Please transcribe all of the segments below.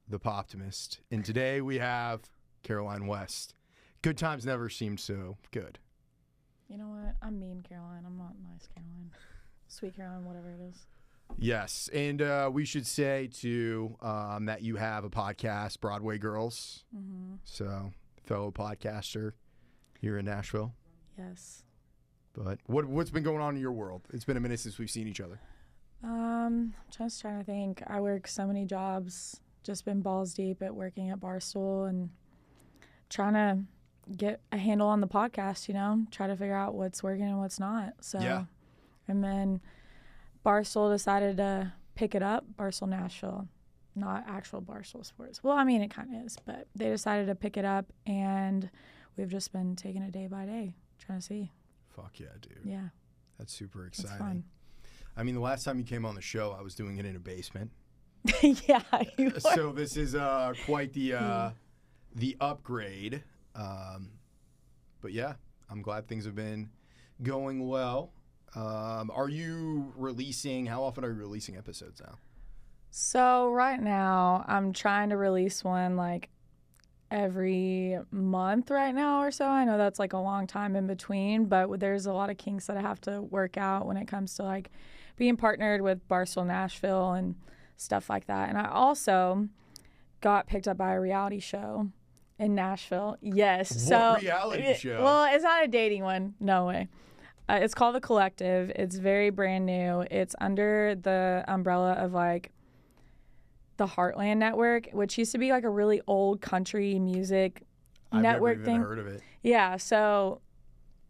the Poptimist. And today we have Caroline West. Good times never seemed so good. You know what? I'm mean Caroline. I'm not nice Caroline. Sweet Caroline, whatever it is. Yes, and we should say, too, that you have a podcast, Broadway Girls. Mm-hmm. So, fellow podcaster here in Nashville. Yes. But what's been going on in your world? It's been a minute since we've seen each other. Just trying to think. I work so many jobs. Just been balls deep at working at Barstool and trying to get a handle on the podcast, you know, try to figure out what's working and what's not. So, yeah. And then Barstool decided to pick it up, Barstool Nashville, not actual Barstool Sports. Well, I mean, it kind of is, but they decided to pick it up, and we've just been taking it day by day, trying to see. Fuck yeah, dude. Yeah. That's super exciting. It's fun. I mean, the last time you came on the show, I was doing it in a basement. Yeah, you were. So this is quite the upgrade. But yeah, I'm glad things have been going well. Are you releasing? How often are you releasing episodes now? So right now, I'm trying to release one like every month right now or so. I know that's like a long time in between, but there's a lot of kinks that I have to work out when it comes to like being partnered with Barstool Nashville and stuff like that. And I also got picked up by a reality show in Nashville. Yes. What reality show? Well, it's not a dating one. No way. It's called The Collective. It's very brand new. It's under the umbrella of like the Heartland Network, which used to be like a really old country music network thing. I've never even heard of it. Yeah, so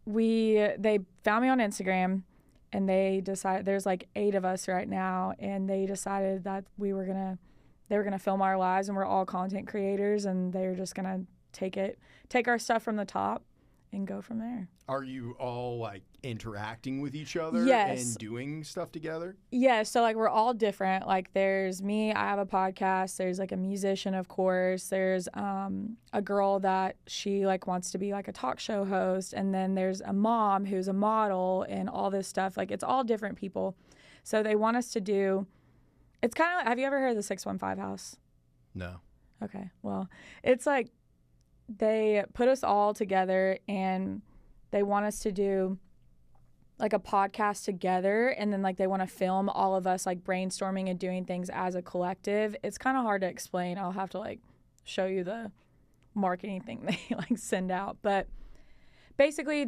they found me on Instagram, and they decided there's like 8 of us right now, and they decided that they were gonna film our lives, and we're all content creators, and they're just gonna take our stuff from the top and go from there. Are you all like interacting with each other Yes. and doing stuff together? Yeah, so like we're all different. Like there's me, I have a podcast, there's like a musician, of course. There's a girl that she like wants to be like a talk show host, and then there's a mom who's a model and all this stuff. Like it's all different people. So they want us to do, it's kind of like, have you ever heard of the 615 House? No. Okay. Well, it's like they put us all together and they want us to do like a podcast together, and then like they want to film all of us like brainstorming and doing things as a collective. It's kind of hard to explain. I'll have to like show you the marketing thing they like send out. But basically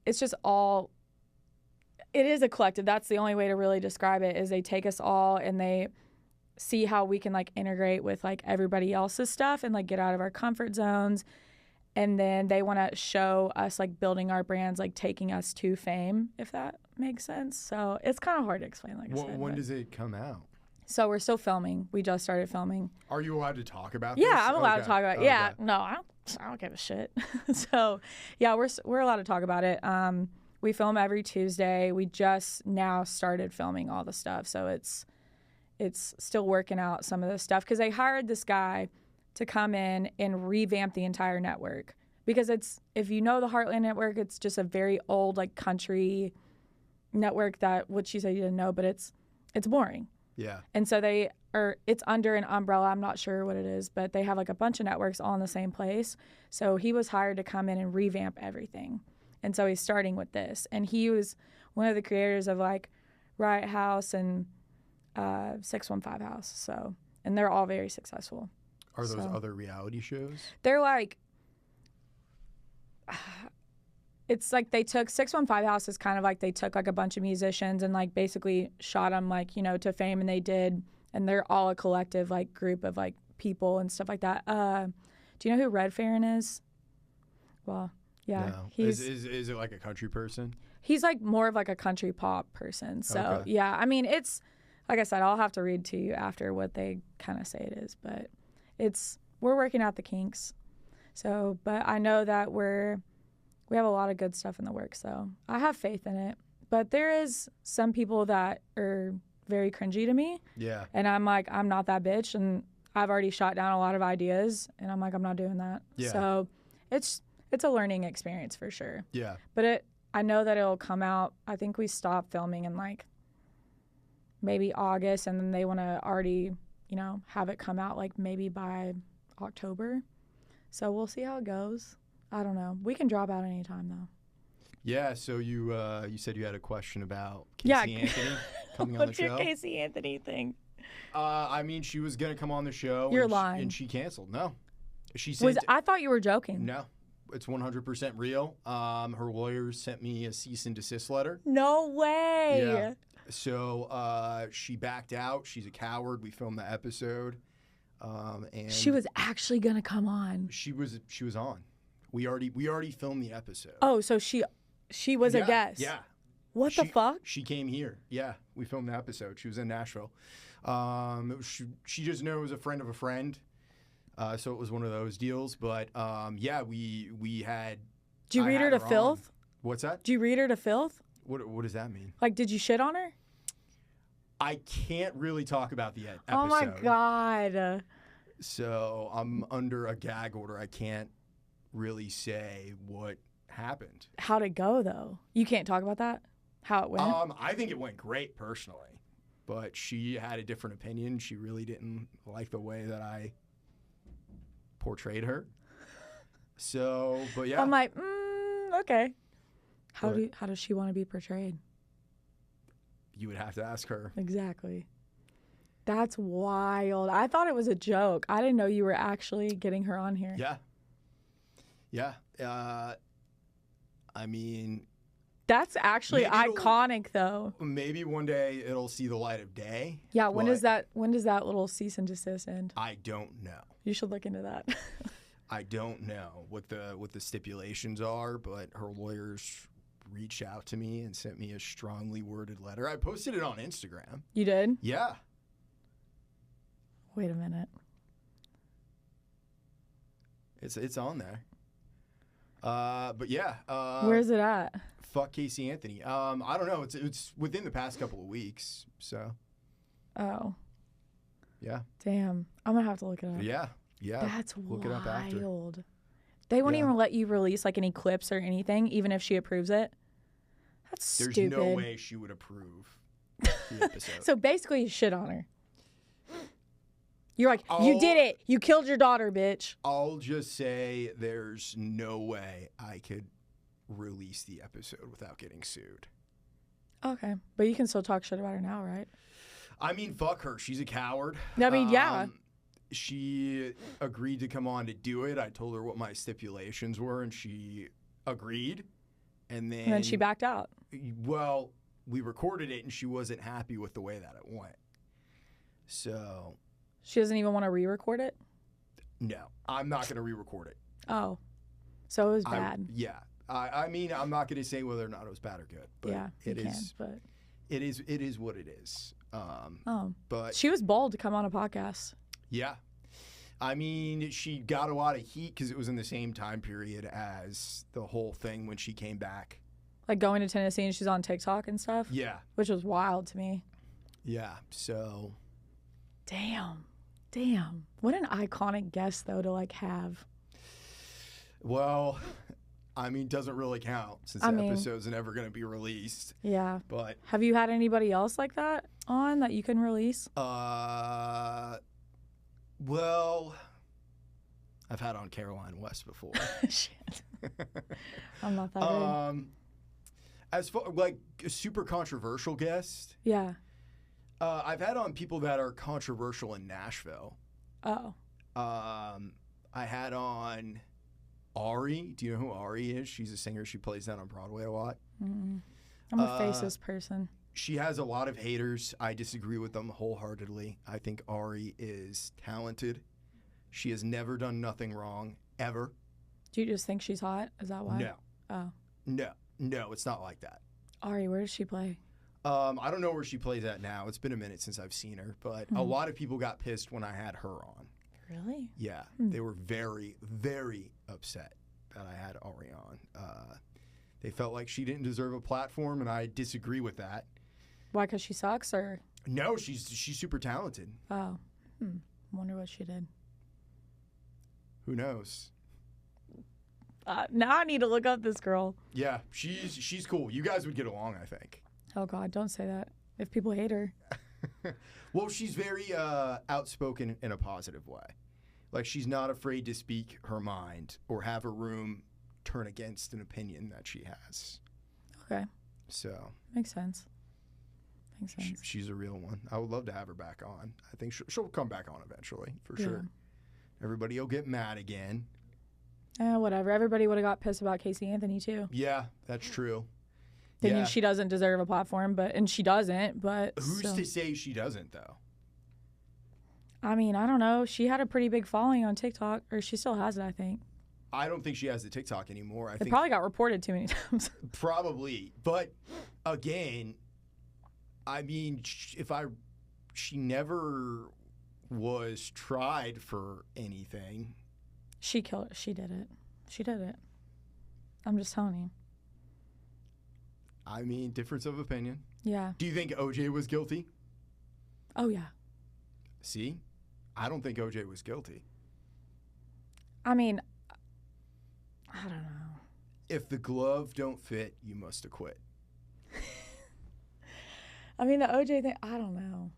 it's just all, it is a collective. That's the only way to really describe it, is they take us all and they see how we can like integrate with like everybody else's stuff and like get out of our comfort zones. And then they want to show us like building our brands, like taking us to fame, if that makes sense. So it's kind of hard to explain, like I said. When does it come out? So we're still filming. We just started filming. Are you allowed to talk about this? Yeah, I'm allowed to talk about it. Okay. Yeah, no, I don't give a shit. So yeah, we're allowed to talk about it. We film every Tuesday. We just now started filming all the stuff. So it's still working out some of the stuff, because they hired this guy to come in and revamp the entire network, because it's, if you know the Heartland Network, it's just a very old like country network that, what she said you didn't know, but it's boring. Yeah. And so it's under an umbrella, I'm not sure what it is, but they have like a bunch of networks all in the same place. So he was hired to come in and revamp everything. And so he's starting with this. And he was one of the creators of like Riot House and 615 House. So, and they're all very successful. Are those other reality shows? They're like, it's like they took 615 House is kind of like they took like a bunch of musicians and like basically shot them like, you know, to fame, and they're all a collective like group of like people and stuff like that. Do you know who Red Farron is? Well, yeah. No. Is it like a country person? He's like more of like a country pop person. So Okay. yeah, I mean, it's, like I said, I'll have to read to you after what they kind of say it is, but we're working out the kinks. So, but I know that we have a lot of good stuff in the works, so I have faith in it. But there is some people that are very cringy to me. Yeah. And I'm like, I'm not that bitch, and I've already shot down a lot of ideas, and I'm like, I'm not doing that. Yeah. So it's a learning experience for sure. Yeah. But I know that it'll come out. I think we stopped filming in like maybe August, and then they want to already have it come out like maybe by October. So we'll see how it goes. I don't know. We can drop out anytime though. Yeah, so you said you had a question about Yeah. Casey Anthony coming on the What's show. your Casey Anthony thing? I mean, she was gonna come on the show. You're and lying. and she canceled. No, she sent. I thought you were joking. No, it's 100% real. Her lawyers sent me a cease and desist letter. No way. Yeah. So she backed out. She's a coward. We filmed the episode, and She was actually gonna come on. she was on. We already filmed the episode. Oh, so she was a guest. Yeah. What the fuck? She came here. Yeah, we filmed the episode. She was in Nashville. She just knew it was a friend of a friend, so it was one of those deals. But yeah, we had. Did you I read her had to on. filth? What's that? Did you read her to filth? What does that mean? Like, did you shit on her? I can't really talk about the episode. Oh my god. So I'm under a gag order. I can't really say what happened. How'd it go though? You can't talk about that? How it went? I think it went great personally, but she had a different opinion. She really didn't like the way that I portrayed her. So, but yeah. I'm like, okay. How What? does she want to be portrayed? You would have to ask her. Exactly. That's wild. I thought it was a joke. I didn't know you were actually getting her on here. Yeah. Yeah. I mean, That's actually Maybe it'll- iconic though. maybe one day it'll see the light of day. Yeah, when does but that little cease and desist end? I don't know. You should look into that. I don't know what the stipulations are, but her lawyers reached out to me and sent me a strongly worded letter. I posted it on Instagram. You did? Yeah. Wait a minute. It's on there. But yeah. Where's it at? Fuck Casey Anthony. I don't know. It's within the past couple of weeks. So Oh, yeah. damn. I'm gonna have to look it up. Yeah. Yeah. That's look wild. it up after. They won't Yeah. even let you release like any clips or anything, even if she approves it. That's There's stupid. no way she would approve the episode. So basically, you shit on her. You're like, you Oh. did it. You killed your daughter, bitch. I'll just say there's no way I could release the episode without getting sued. Okay, but you can still talk shit about her now, right? I mean, fuck her. She's a coward. I mean, yeah. She agreed to come on to do it. I told her what my stipulations were, and she agreed. And then she backed out. Well, we recorded it, and she wasn't happy with the way that it went. So, She doesn't even want to re-record it. no, I'm not going to re-record it. Oh, so it was bad. Yeah. I mean, I'm not going to say whether or not it was bad or good, but Yeah, you it can, is. but It is what it is. But she was bold to come on a podcast. yeah, I mean, she got a lot of heat because it was in the same time period as the whole thing when she came back. Like going to Tennessee and she's on TikTok and stuff. Yeah, Which was wild to me. yeah. So Damn. What an iconic guest though to like have. well, I mean, doesn't really count since I the mean- episode's never going to be released. Yeah. But Have you had anybody else like that on that you can release? well, I've had on Caroline West before. Shit. I'm not that good. As far like a super controversial guest, Yeah. I've had on people that are controversial in Nashville. Oh. I had on Ari. Do you know who Ari is? She's a singer. She plays down on Broadway a lot. I'm a faceless person. She has a lot of haters. I disagree with them wholeheartedly. I think Ari is talented. She has never done nothing wrong, ever. Do you just think she's hot? Is that why? No. Oh. No, it's not like that. Ari, where does she play? I don't know where she plays at now. It's been a minute since I've seen her, but a lot of people got pissed when I had her on. Really? Yeah, they were very, very upset that I had Ari on. They felt like she didn't deserve a platform, and I disagree with that. Why? Because she sucks, or? No, she's super talented. Oh. Wonder what she did. Who knows? Now I need to look up this girl. Yeah, she's cool. You guys would get along, I think. Oh God, don't say that. If people hate her. Well, she's very outspoken in a positive way. Like, she's not afraid to speak her mind or have her room turn against an opinion that she has. Okay. So. Makes sense. Makes sense. She's a real one. I would love to have her back on. I think she'll come back on eventually, for sure. Everybody will get mad again. Whatever. Everybody would have got pissed about Casey Anthony, too. Yeah, that's true. Thinking she doesn't deserve a platform, and she doesn't, but who's to say she doesn't, though? I mean, I don't know. She had a pretty big following on TikTok, or she still has it, I think. I don't think she has the TikTok anymore. I think probably got reported too many times. Probably. But, again, I mean, she never was tried for anything. She killed it. She did it. She did it. I'm just telling you. I mean, difference of opinion. Yeah. Do you think OJ was guilty? Oh, yeah. See? I don't think OJ was guilty. I mean, I don't know. If the glove don't fit, you must acquit. I mean, the OJ thing, I don't know.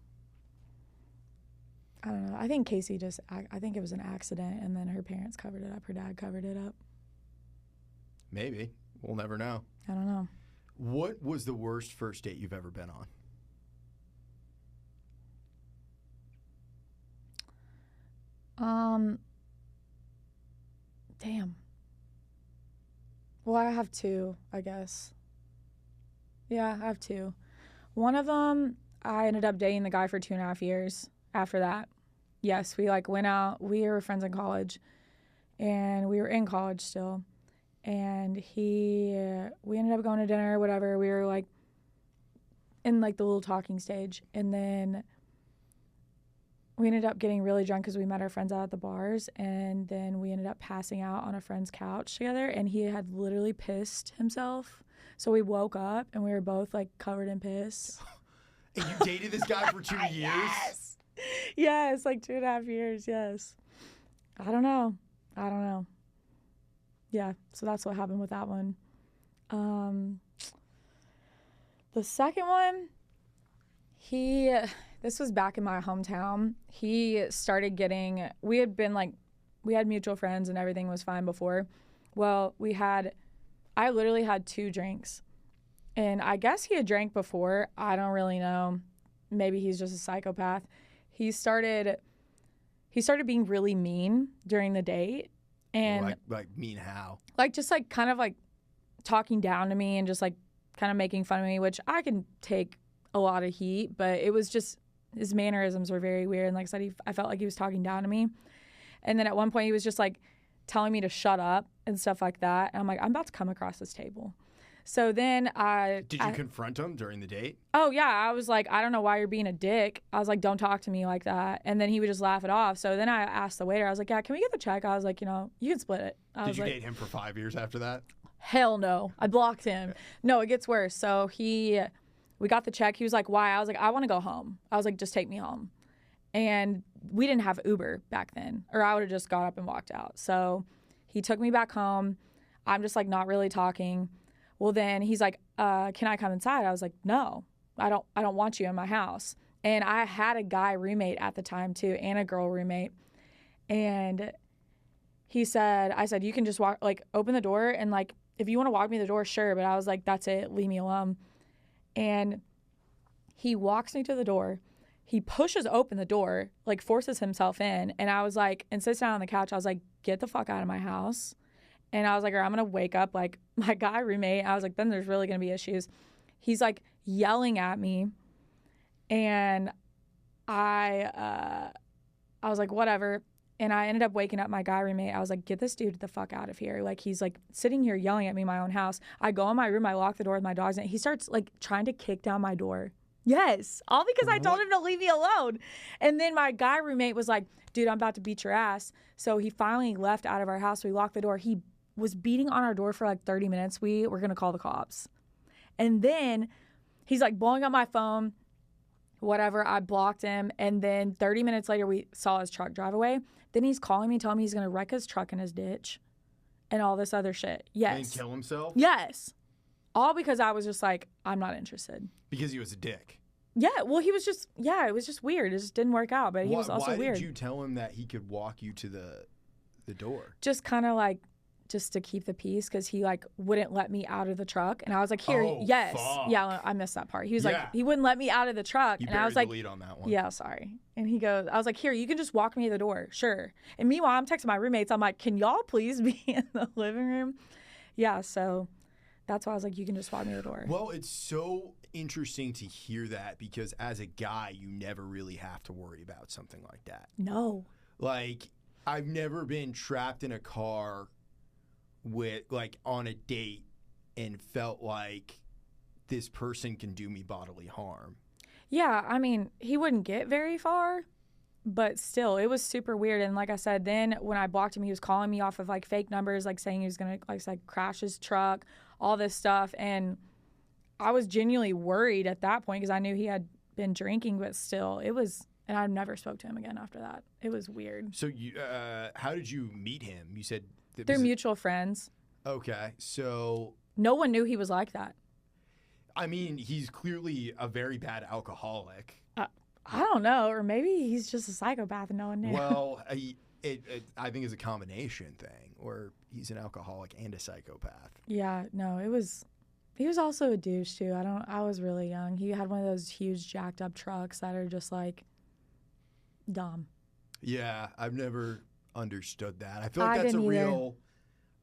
I think Casey I think it was an accident, and then her parents covered it up. Her dad covered it up. Maybe. We'll never know. I don't know. What was the worst first date you've ever been on? Damn. Well, I have two, I guess. Yeah, I have two. One of them, I ended up dating the guy for 2.5 years after that. Yes, we went out. We were friends in college, and we were in college still. And we ended up going to dinner, whatever. We were in the little talking stage. And then we ended up getting really drunk because we met our friends out at the bars. And then we ended up passing out on a friend's couch together. And he had literally pissed himself. So we woke up and we were both covered in piss. And you dated this guy for 2 years? Yes. Yes, 2.5 years, yes. I don't know. Yeah, so that's what happened with that one. The second one, this was back in my hometown. He started getting, we had mutual friends and everything was fine before. Well, I literally had 2 drinks. And I guess he had drank before. I don't really know. Maybe he's just a psychopath. He started being really mean during the date. And like mean how? Just kind of talking down to me and just kind of making fun of me, which I can take a lot of heat, but it was just, his mannerisms were very weird. And like I said, I felt like he was talking down to me. And then at one point he was just telling me to shut up and stuff like that. And I'm about to come across this table. So then Did you confront him during the date? Oh, yeah. I was I don't know why you're being a dick. I was don't talk to me like that. And then he would just laugh it off. So then I asked the waiter, I was yeah, can we get the check? I was you can split it. Did you date him for 5 years after that? Hell no. I blocked him. No, it gets worse. So we got the check. He was why? I was I want to go home. I was just take me home. And we didn't have Uber back then, or I would have just got up and walked out. So he took me back home. I'm just not really talking. Well, then he's can I come inside? I was no, I don't want you in my house. And I had a guy roommate at the time too, and a girl roommate. And I said, you can just walk, open the door. And if you want to walk me to the door, sure. But I was that's it, leave me alone. And he walks me to the door. He pushes open the door, forces himself in. And I was and sits down on the couch. I was get the fuck out of my house. And I was or I'm going to wake up my guy roommate. I was then there's really going to be issues. He's yelling at me. And I was whatever. And I ended up waking up my guy roommate. I was get this dude the fuck out of here. He's sitting here yelling at me in my own house. I go in my room. I lock the door with my dogs. And he starts trying to kick down my door. Yes. All because I told him to leave me alone. And then my guy roommate was dude, I'm about to beat your ass. So he finally left out of our house. We locked the door. He was beating on our door for 30 minutes. We were going to call the cops. And then he's blowing up my phone, whatever. I blocked him. And then 30 minutes later, we saw his truck drive away. Then he's calling me, telling me he's going to wreck his truck in his ditch and all this other shit. Yes. And kill himself? Yes. All because I was just I'm not interested. Because he was a dick. Yeah, well, he was just, it was just weird. It just didn't work out, but he was also why weird. did you tell him that he could walk you to the door? Just kind of like, just to keep the peace, because he like wouldn't let me out of the truck, and I was like, here, yes, fuck. yeah, I missed that part. He was Yeah. like, he wouldn't let me out of the truck, You and I was buried like, the lead on that one. yeah, sorry. And he goes, I was like, here, you can just walk me to the door, sure. And meanwhile, I'm texting my roommates. I'm like, can y'all please be in the living room? Yeah, so that's why I was like, you can just walk me to the door. Well, it's so interesting to hear that because as a guy, you never really have to worry about something like that. No. Like, I've never been trapped in a car with, like, on a date and felt like this person can do me bodily harm. Yeah, I mean, he wouldn't get very far, but still, it was super weird. And like I said, then when I blocked him, he was calling me off of like fake numbers, like saying he was gonna like crash his truck, all this stuff. And I was genuinely worried at that point because I knew he had been drinking, but still, it was. And I never spoke to him again after that. It was weird. So, how did you meet him? You said they're mutual friends. Okay, so no one knew he was like that. I mean, he's clearly a very bad alcoholic. I don't know, or maybe he's just a psychopath and no one knew. Well, I think it's a combination thing, or he's an alcoholic and a psychopath. Yeah, no, he was also a douche too. I was really young. He had one of those huge jacked up trucks that are just like dumb. Yeah, I've never understood that. I feel like that's a real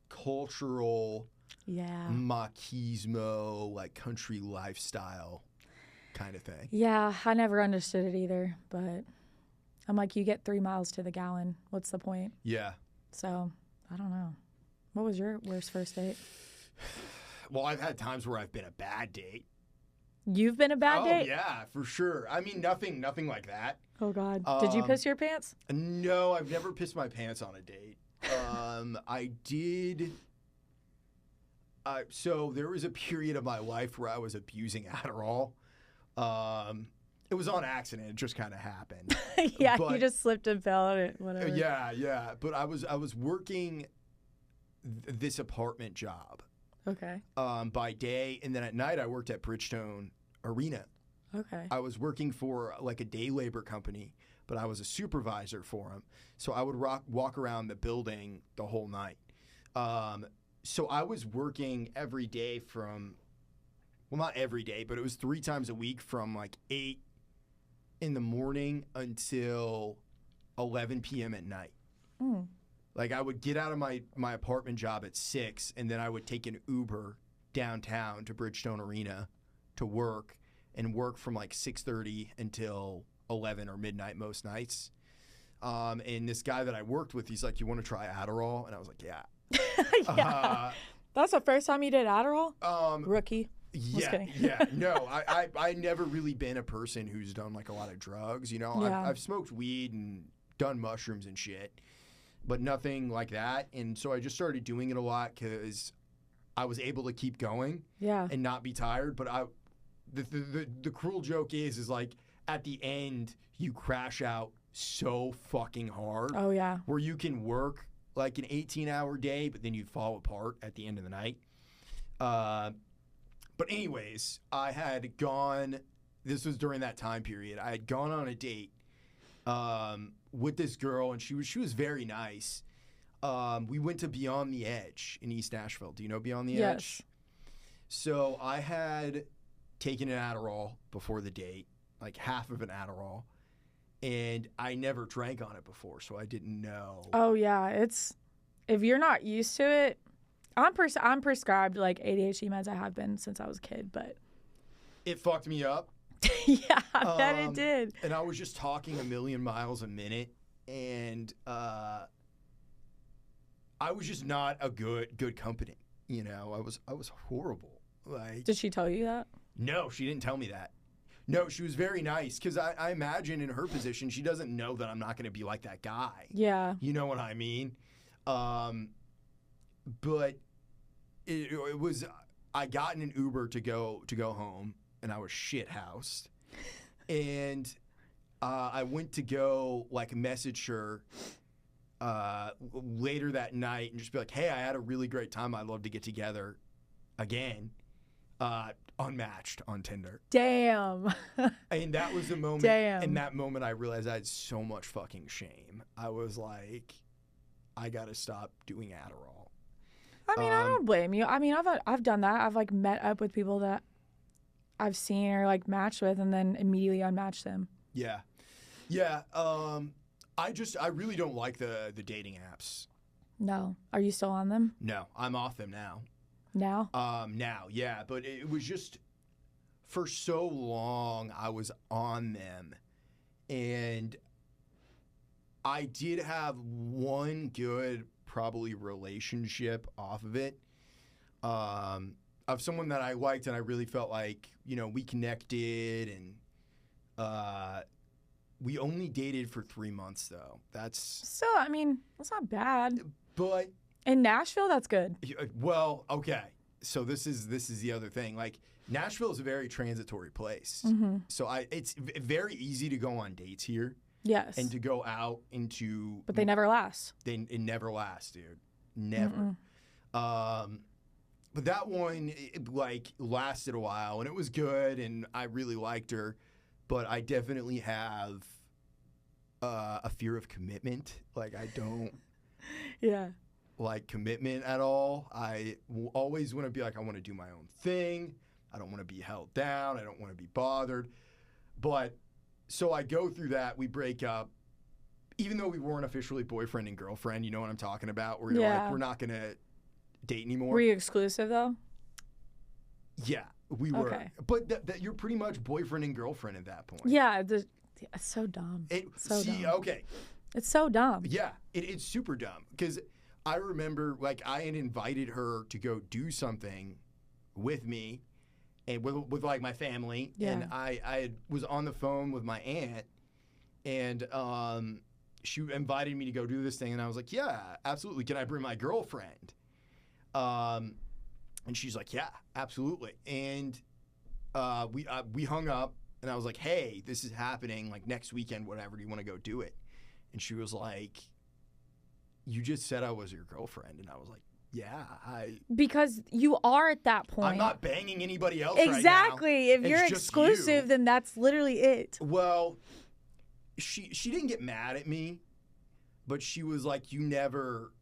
cultural machismo, like country lifestyle kind of thing. Yeah, I never understood it either, but I'm like, you get 3 miles to the gallon. What's the point? Yeah. So, I don't know. What was your worst first date? Well, I've had times where I've been a bad date. You've been a bad date? Oh, yeah, for sure. I mean, nothing like that. Oh, God. Did you piss your pants? No, I've never pissed my pants on a date. I did. So there was a period of my life where I was abusing Adderall. It was on accident. It just kind of happened. Yeah, you just slipped and fell on it, whatever. Yeah. But I was working this apartment job. Okay. By day, and then at night I worked at Bridgestone Arena. Okay. I was working for like a day labor company, but I was a supervisor for them. So I would walk around the building the whole night. So I was working every day from, well, not every day, but it was 3 times a week from like 8 in the morning until 11 p.m. at night. Mm. Like I would get out of my apartment job at 6, and then I would take an Uber downtown to Bridgestone Arena to work, and work from like 6:30 until 11 or midnight most nights. And this guy that I worked with, he's like, "You want to try Adderall?" And I was like, "Yeah." Yeah. That's the first time you did Adderall? Rookie. Yeah. No, I never really been a person who's done like a lot of drugs. You know, Yeah. I've smoked weed and done mushrooms and shit, but nothing like that. And so I just started doing it a lot because I was able to keep going and not be tired. But the cruel joke is like at the end you crash out so fucking hard. Oh yeah. Where you can work like an 18-hour day, but then you fall apart at the end of the night. But anyways, I had gone. This was during that time period. I had gone on a date with this girl, and she was very nice. We went to Beyond the Edge in East Nashville. Do you know Beyond the Edge? So I had taken an Adderall before the date, like half of an Adderall, and I never drank on it before, so I didn't know. Oh yeah, if you're not used to it, I'm prescribed like ADHD meds. I have been since I was a kid, but it fucked me up. Yeah, I bet it did. And I was just talking a million miles a minute, and I was just not a good company. You know, I was horrible. Like, did she tell you that? No, she didn't tell me that. No, she was very nice because I imagine in her position she doesn't know that I'm not going to be like that guy. Yeah. You know what I mean? But it was, I got in an Uber to go home, and I was shithoused. And I went to go like message her later that night and just be like, "Hey, I had a really great time. I'd love to get together again." Unmatched on Tinder. Damn. And that was the moment. Damn. In that moment, I realized I had so much fucking shame. I was like, I gotta stop doing Adderall. I mean, I don't blame you. I mean, I've done that. I've like met up with people that I've seen or like matched with, and then immediately unmatched them. Yeah. I really don't like the dating apps. No. Are you still on them No, I'm off them now. now? Now, yeah, but it was just for so long I was on them, and I did have one good probably relationship off of it, of someone that I liked and I really felt like, you know, we connected, and we only dated for 3 months though. So, I mean, that's not bad. But In Nashville, that's good. well, okay. So this is the other thing. Like, Nashville is a very transitory place. Mm-hmm. So it's very easy to go on dates here Yes. and to go out into. But they never last. It never lasts, dude. Never. But that one, like, lasted a while, and it was good, and I really liked her. But I definitely have a fear of commitment. Like, I don't Yeah. like commitment at all. I always want to be like, I want to do my own thing. I don't want to be held down. I don't want to be bothered. But so I go through that. We break up. Even though we weren't officially boyfriend and girlfriend, you know what I'm talking about? Where you're like, we're not going to date anymore. Were you exclusive though? Yeah, we were. Okay. But that you're pretty much boyfriend and girlfriend at that point. Yeah. It's so dumb. So dumb. Okay. It's so dumb. Yeah, it's super dumb because I remember, like, I had invited her to go do something with me and with like my family, and I was on the phone with my aunt, and she invited me to go do this thing, and I was like, yeah, absolutely. Can I bring my girlfriend? And she's like, yeah, absolutely. And we hung up, and I was like, hey, this is happening like next weekend, whatever. Do you want to go do it? And she was like, you just said I was your girlfriend. And I was like, yeah, because you are at that point. I'm not banging anybody else exactly. right now. If you're exclusive, then that's literally it. Well, she didn't get mad at me, but she was like, you never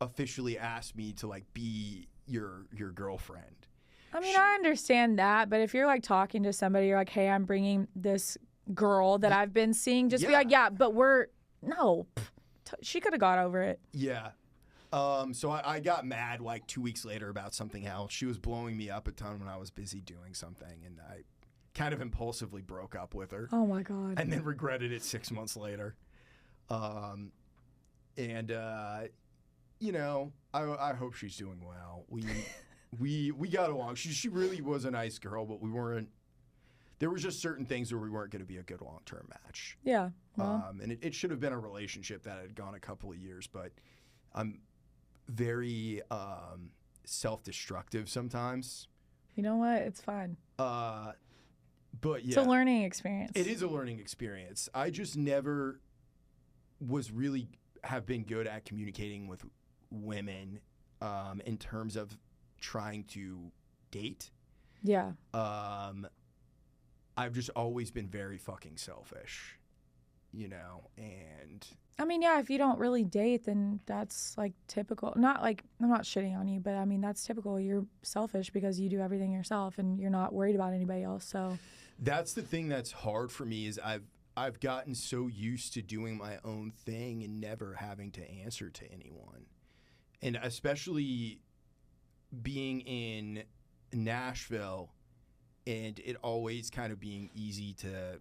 officially asked me to like be your girlfriend. I mean, I understand that, but if you're like talking to somebody, you're like, hey, I'm bringing this girl that I've been seeing, just be like, yeah, but she could have got over it. Yeah. So I got mad like 2 weeks later about something else. She was blowing me up a ton when I was busy doing something, and I kind of impulsively broke up with her. Oh my God. And then regretted it 6 months later. You know, I hope she's doing well. We got along. She really was a nice girl, but we weren't. There was just certain things where we weren't going to be a good long-term match. Yeah. Well. And it should have been a relationship that had gone a couple of years, but I'm very self-destructive sometimes. You know what? It's fine. But yeah. It's a learning experience. It is a learning experience. I just never have been good at communicating with women in terms of trying to date. Yeah. I've just always been very fucking selfish, you know, and I mean, yeah, if you don't really date, then that's like typical. Not like, I'm not shitting on you, but I mean, that's typical. You're selfish because you do everything yourself and you're not worried about anybody else. So that's the thing that's hard for me is I've gotten so used to doing my own thing and never having to answer to anyone. And especially being in Nashville and it always kind of being easy to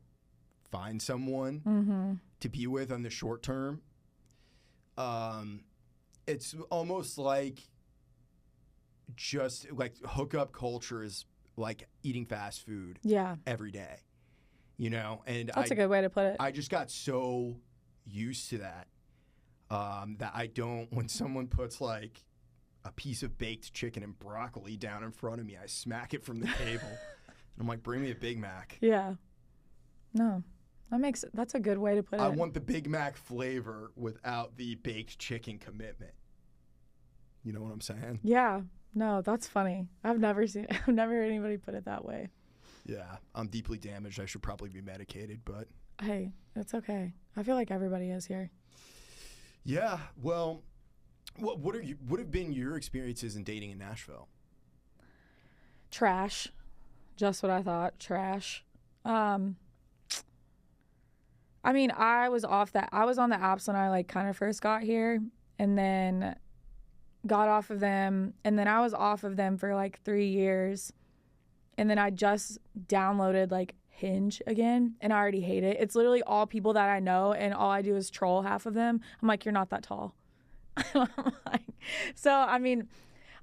find someone to be with on the short term. It's almost like just like hookup culture is like eating fast food every day, you know? And that's a good way to put it. I just got so used to that, that I don't, when someone puts like a piece of baked chicken and broccoli down in front of me, I smack it from the table. I'm like, bring me a Big Mac. Yeah. No. That's a good way to put it. I want the Big Mac flavor without the baked chicken commitment. You know what I'm saying? Yeah. No, that's funny. I've never heard anybody put it that way. Yeah, I'm deeply damaged. I should probably be medicated, but Hey, it's okay. I feel like everybody is here. yeah. Well, what have been your experiences in dating in Nashville? Trash. Just what I thought. Trash. I mean, I was on the apps when I like kind of first got here, and then got off of them, and then I was off of them for like 3 years, and then I just downloaded like Hinge again, and I already hate it. It's literally all people that I know, and all I do is troll half of them. I'm like, you're not that tall. So I mean,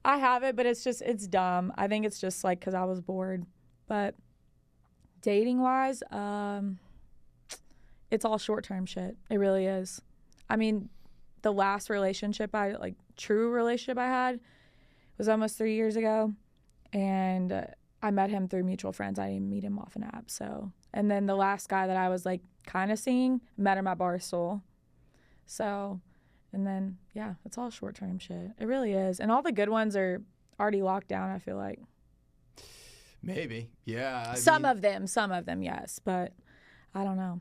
I have it, but it's dumb. I think it's just like because I was bored. But dating wise, it's all short-term shit. It really is. I mean, the last true relationship I had was almost 3 years ago, and I met him through mutual friends. I didn't meet him off an app. So, and then the last guy that I was like kind of seeing, met him at Barstool. So, and then yeah, it's all short-term shit. It really is, and all the good ones are already locked down. I feel like Maybe, yeah. some of them, yes, but I don't know.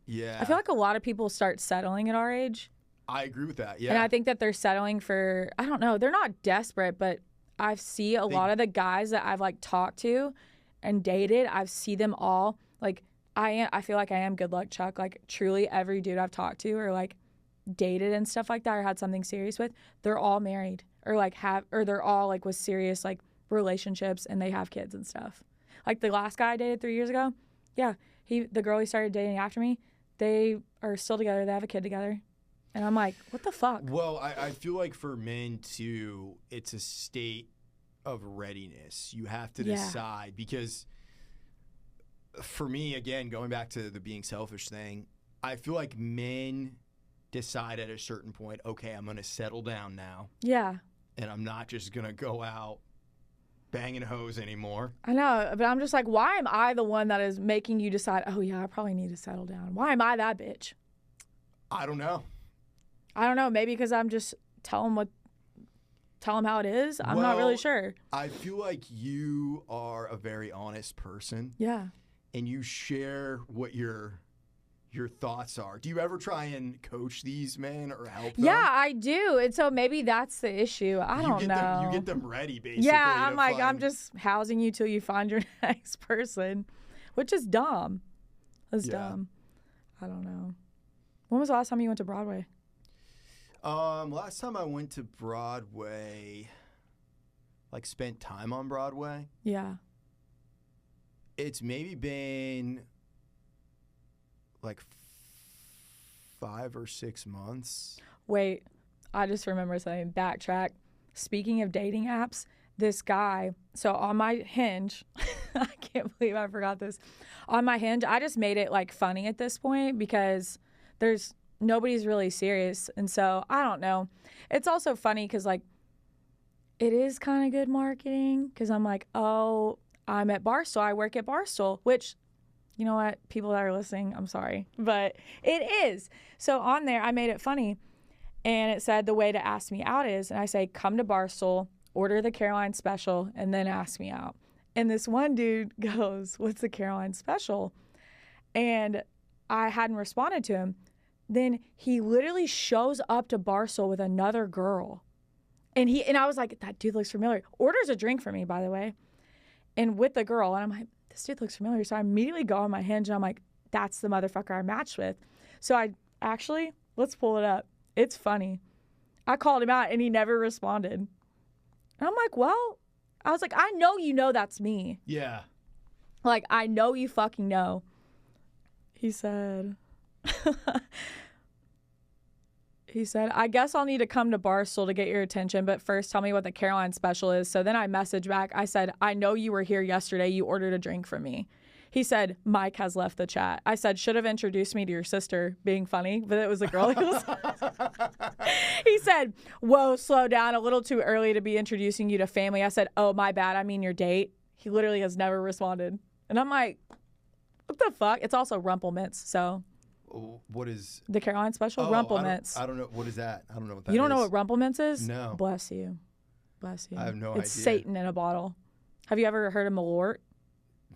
Yeah, I feel like a lot of people start settling at our age. I agree with that. Yeah, And I think that they're settling for, I don't know, they're not desperate, but I see a lot of the guys that I've like talked to and dated, I see them all like, I feel like I am good luck Chuck. Like truly every dude I've talked to or like dated and stuff like that or had something serious with, they're all married or like they're all like with serious like relationships and they have kids and stuff. Like the last guy I dated 3 years ago, yeah, the girl he started dating after me, they are still together. They have a kid together. And I'm like, what the fuck? Well, I feel like for men, too, it's a state of readiness. You have to decide because for me, again, going back to the being selfish thing, I feel like men decide at a certain point, okay, I'm going to settle down now. Yeah. And I'm not just going to go out banging hoes anymore. I know, but I'm just like, why am I the one that is making you decide, oh, yeah, I probably need to settle down? Why am I that bitch? I don't know. Maybe because I'm just tell them how it is. I'm not really sure. I feel like you are a very honest person. Yeah. And you share what your thoughts are. Do you ever try and coach these men or help them? Yeah, I do. And so maybe that's the issue. I don't know. You get them ready, basically. Yeah, I'm like, I'm just housing you till you find your next person, which is dumb. That's dumb. I don't know. When was the last time you went to Broadway? Last time I went to Broadway, like spent time on Broadway. Yeah. It's maybe been like 5 or 6 months. Wait, I just remember something. Backtrack. Speaking of dating apps, this guy, so on my Hinge, I can't believe I forgot this. On my Hinge, I just made it like funny at this point because nobody's really serious. And so I don't know. It's also funny because like it is kind of good marketing because I'm like, oh, I'm at Barstool. I work at Barstool, which, you know what? People that are listening, I'm sorry, but it is. So on there, I made it funny. And it said the way to ask me out is, and I say, come to Barstool, order the Caroline special, and then ask me out. And this one dude goes, what's the Caroline special? And I hadn't responded to him. Then he literally shows up to Barstool with another girl. And I was like, that dude looks familiar. Orders a drink for me, by the way. And with the girl. And I'm like, this dude looks familiar. So I immediately go on my Hinge and I'm like, that's the motherfucker I matched with. So let's pull it up. It's funny. I called him out and he never responded. And I'm like, well, I was like, I know you know that's me. Yeah. Like, I know you fucking know. He said, I guess I'll need to come to Barstool to get your attention, but first tell me what the Caroline special is. So then I messaged back. I said, I know you were here yesterday. You ordered a drink from me. He said, Mike has left the chat. I said, should have introduced me to your sister, being funny, but it was a girl. He said, whoa, slow down, a little too early to be introducing you to family. I said, oh, my bad, I mean your date. He literally has never responded. And I'm like, what the fuck? It's also Rumple Mints, so. What is? The Caroline special? Rumple Mints. I don't know. What is that? I don't know what that is. You don't know what Rumple Mints is? No. Bless you. Bless you. I have no It's idea. Satan in a bottle. Have you ever heard of Malort?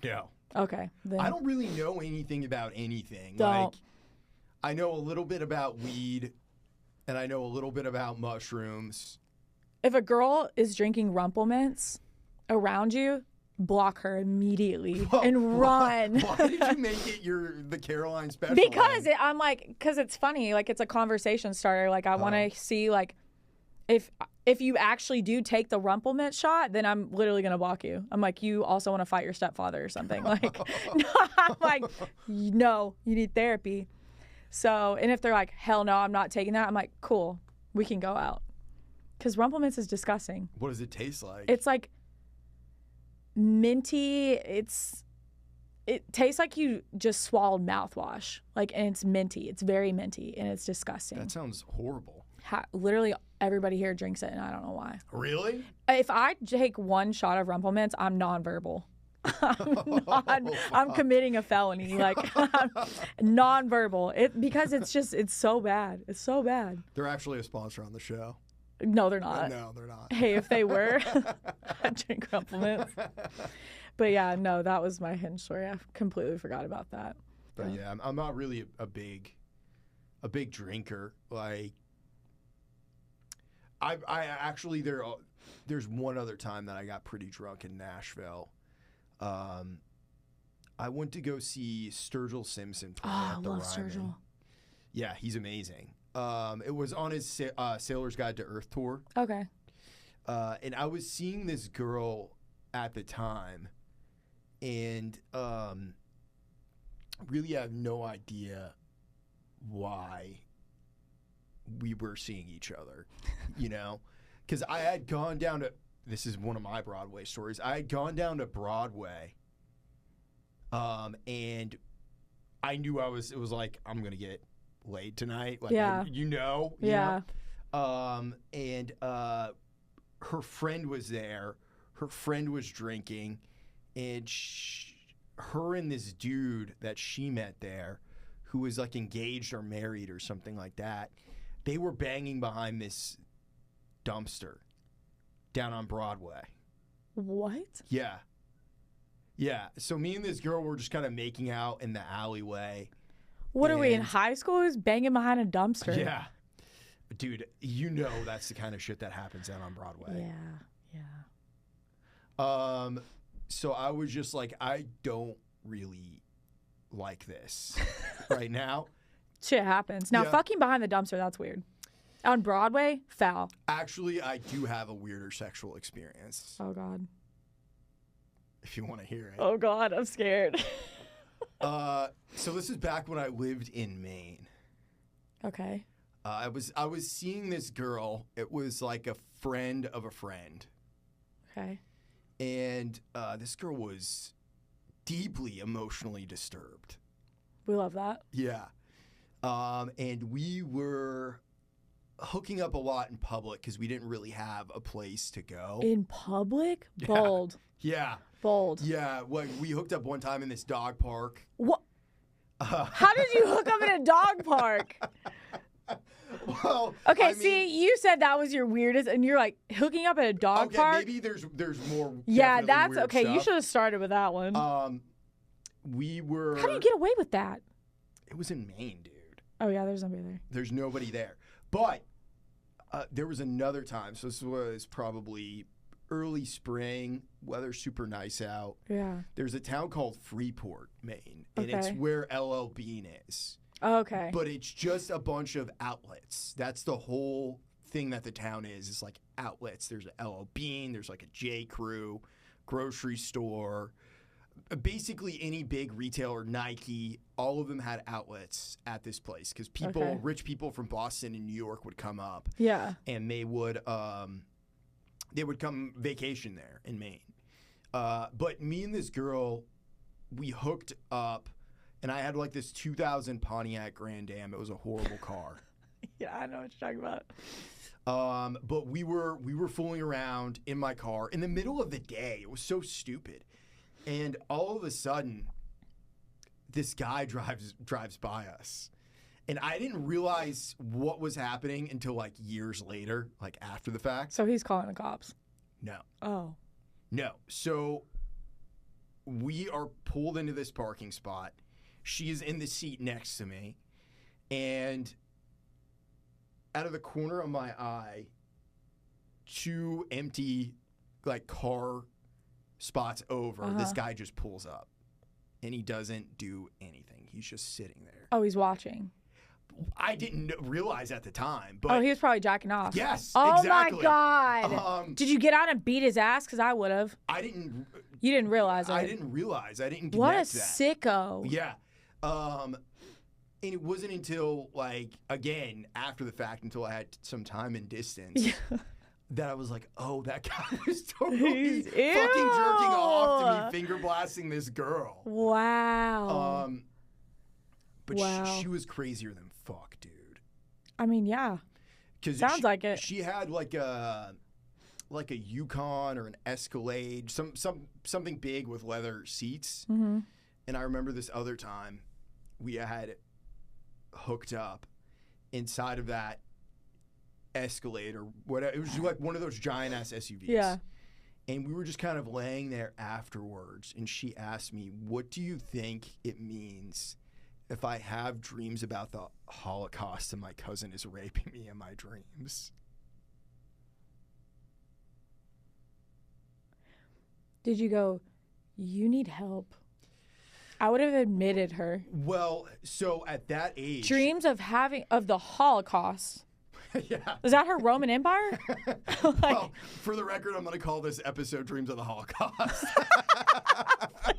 No. Okay. Then I don't really know anything about anything. Don't. Like, I know a little bit about weed, and I know a little bit about mushrooms. if a girl is drinking Rumple Mints around you, block her immediately and run. Why did you make it the Caroline special? Because because it's funny, like it's a conversation starter. Like I want to see like if you actually do take the Rumple Mint shot, then I'm literally gonna block you. I'm like, you also want to fight your stepfather or something? Like, no, I'm like, no, you need therapy. So, and if they're like, hell no, I'm not taking that, I'm like, cool, we can go out. Because Rumple Mints is disgusting. What does it taste like? It's like minty. It tastes like you just swallowed mouthwash. Like, and it's minty. It's very minty, and it's disgusting. That sounds horrible. Literally everybody here drinks it, and I don't know why. Really? If I take one shot of Rumple Mints, I'm nonverbal. I'm committing a felony. Like, I'm nonverbal. Because it's so bad. It's so bad. They're actually a sponsor on the show. No, they're not. No, they're not. Hey, if they were, I'd drink Rumple Mints. But yeah, no, that was my Hinge story. I completely forgot about that. But yeah, I'm not really a big drinker. Like, I actually there's one other time that I got pretty drunk in Nashville. I went to go see Sturgill Simpson play at the I love Ryman. Sturgill. Yeah, he's amazing. It was on his Sailor's Guide to Earth tour. Okay. And I was seeing this girl at the time, and really have no idea why we were seeing each other, you know? Because I had gone down to, this is one of my Broadway stories, I had gone down to Broadway, and I knew it was like, I'm going to get laid tonight. Like, Yeah. you know? Yeah. And her friend was there. Her friend was drinking, and her and this dude that she met there, who was like engaged or married or something like that, they were banging behind this dumpster down on Broadway. What? Yeah. Yeah. So me and this girl were just kind of making out in the alleyway. What are we in And- high school? Who's banging behind a dumpster? Yeah. Dude, you know that's the kind of shit that happens down on Broadway. Yeah. So I was just like, I don't really like this right now. Shit happens. Now, Yeah. fucking behind the dumpster, that's weird. On Broadway, foul. Actually, I do have a weirder sexual experience, Oh, God. if you want to hear it. Oh, God, I'm scared. So this is back when I lived in Maine. Okay. I was seeing this girl. It was like a friend of a friend. Okay. And this girl was deeply emotionally disturbed. We love that. Yeah. And we were hooking up a lot in public because we didn't really have a place to go. In public? Bold. Yeah. Bold. Yeah. Like, we hooked up one time in this dog park. What? How did you hook up in a dog park? Well, Okay, I mean, see, you said that was your weirdest, and you're like, hooking up at a dog okay, park? maybe there's more. Yeah, definitely that's weird okay. You stuff. should have started with that one. We were. How do you get away with that? It was in Maine, dude. Oh, yeah, there's nobody there. There's nobody there. But there was another time. So this was probably early spring. Weather's super nice out. Yeah. There's a town called Freeport, Maine, and it's Okay. where LL Bean is. Okay. But it's just a bunch of outlets. That's the whole thing that the town is. It's like outlets. There's a LL Bean. There's like a J. Crew, grocery store. Basically, any big retailer, Nike, all of them had outlets at this place because people, Okay. rich people from Boston and New York would come up, Yeah. and they would come vacation there in Maine. But me and this girl, we hooked up. And I had like this 2000 Pontiac Grand Am. It was a horrible car. Yeah, I know what you're talking about. But we were fooling around in my car in the middle of the day. It was so stupid. And all of a sudden, this guy drives by us. And I didn't realize what was happening until like years later, like after the fact. So he's calling the cops. No. Oh. No. So we are pulled into this parking spot. She is in the seat next to me. And out of the corner of my eye, 2 empty, like, car spots over, this guy just pulls up. And he doesn't do anything. He's just sitting there. Oh, he's watching. I didn't realize at the time, but Oh, he was probably jacking off. yes, Oh exactly. my God. Did you get out and beat his ass? Because I would have. I didn't. You didn't realize it. I didn't realize. I didn't connect What a that. sicko. Yeah. And it wasn't until, like, again, after the fact, until I had some time and distance, that I was like, oh, that guy was totally fucking jerking off to me, finger blasting this girl. Wow. But Wow. she was crazier than fuck, dude. I mean, yeah. Sounds like it. She had like a Yukon or an Escalade, something big with leather seats. Mm-hmm. And I remember this other time we had hooked up inside of that Escalade or whatever. It was like one of those giant ass SUVs. Yeah. And we were just kind of laying there afterwards, and she asked me, "What do you think it means if I have dreams about the Holocaust and my cousin is raping me in my dreams?" Did you go, you need help? I would have admitted her. Well, so at that age, Dreams of the Holocaust. yeah. Is that her Roman Empire? Well, for the record, I'm going to call this episode "Dreams of the Holocaust."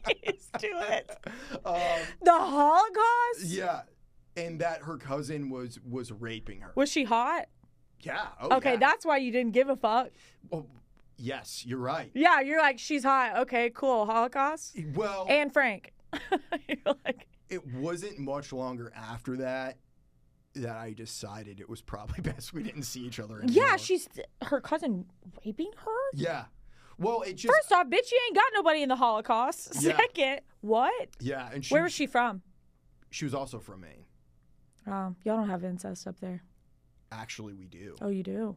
Please do it. The Holocaust? Yeah, and that her cousin was raping her. Was she hot? Yeah. Oh, Okay, yeah. that's why you didn't give a fuck. Well, yes, you're right. Yeah, you're like, she's hot. Okay, cool. Holocaust? Well, And Frank. You're like, it wasn't much longer after that I decided it was probably best we didn't see each other anymore. yeah, she's her cousin raping her? Yeah. Well, it just. First off, bitch, you ain't got nobody in the Holocaust. Yeah. Second, what? Yeah, and Where was she from? She was also from Maine. Y'all don't have incest up there. Actually, we do. Oh, you do?